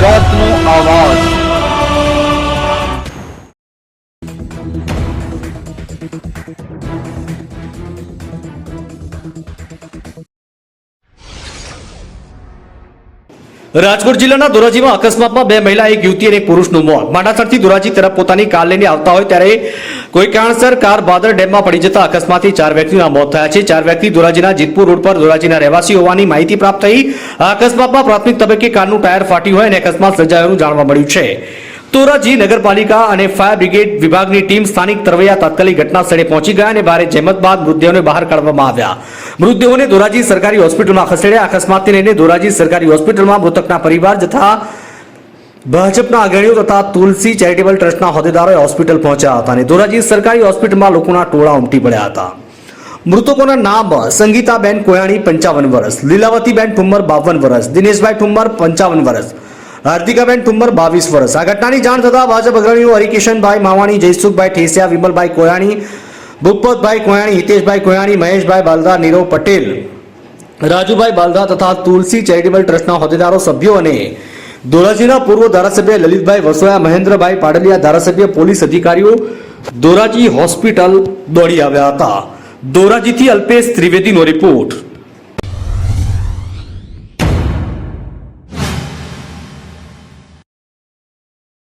વિરોધનો અવાજ। રાજકોટ જિલ્લાના ધોરાજીમાં અકસ્માતમાં બે મહિલા, એક યુવતી અને એક પુરુષનું મોત। માંડાસરથી ધોરાજી તરફ પોતાની કાર લઈને આવતા હોય ત્યારે કોઈ કારણસર કાર ભાદર ડેમમાં પડી જતા અકસ્માતથી 4 વ્યક્તિના મોત થયા છે। 4 વ્યક્તિ ધોરાજીના જીતપુર રોડ પર ધોરાજીના રહેવાસી હોવાની માહિતી પ્રાપ્ત થઈ। આ અકસ્માતમાં પ્રાથમિક તબક્કે કારનું ટાયર ફાટ્યું હોય અને અકસ્માત સર્જાયાનું જાણવા મળ્યું છે। ધોરાજી નગરપાલિકા અને ફાયર બ્રિગેડ વિભાગની ટીમ સ્થાનિક તરવૈયા તાત્કાલિક ઘટના સ્થળે પહોંચી ગયા અને ભારે જહેમત બાદ મૃતદેહોને બહાર કાઢવામાં આવ્યા। મૃતદેહોને ધોરાજી સરકારી હોસ્પિટલમાં ખસેડ્યા। અકસ્માતને લઈને ધોરાજી સરકારી હોસ્પિટલમાં મૃતકના પરિવાર તથા ભાજપના અગ્રણીઓ તથા તુલસી ચેરિટેબલ ટ્રસ્ટના હોદ્દેદારોએ હોસ્પિટલ પહોંચ્યા હતા અને ધોરાજી સરકારી હોસ્પિટલમાં લોકોના ટોળા ઉમટી પડ્યા હતા। મૃતકોના નામ સંગીતાબેન કોયાણી 55 વર્ષ, લીલાવતીબેન ઠુમ્મર 52 વર્ષ, દિનેશભાઈ ઠુમ્મર 55 વર્ષ, હાર્દિકાબેન ઠુમ્મર 22 વર્ષ। આ ઘટનાની જાણ થતા ભાજપ અગ્રણીઓ હરિકિશનભાઈ માવાણી, જયસુખભાઈ ઠેસિયા, વિમલભાઈ કોયાણી, ભૂપતભાઈ કોયાણી, હિતેશભાઈ કોયાણી, મહેશભાઈ બાલદા, નીરવ પટેલ, રાજુભાઈ બાલદા તથા તુલસી ચેરિટેબલ ટ્રસ્ટના હોદ્દેદારો, સભ્યો અને ધોરાજીના પૂર્વ ધારાસભ્ય લલિતભાઈ વસોયા, મહેન્દ્રભાઈ પાડલિયા, ધારાસભ્ય, પોલીસ અધિકારીઓ ધોરાજી હોસ્પિટલ દોડી આવ્યા હતા। ધોરાજીથી અલ્પેશ ત્રિવેદીનો રિપોર્ટ।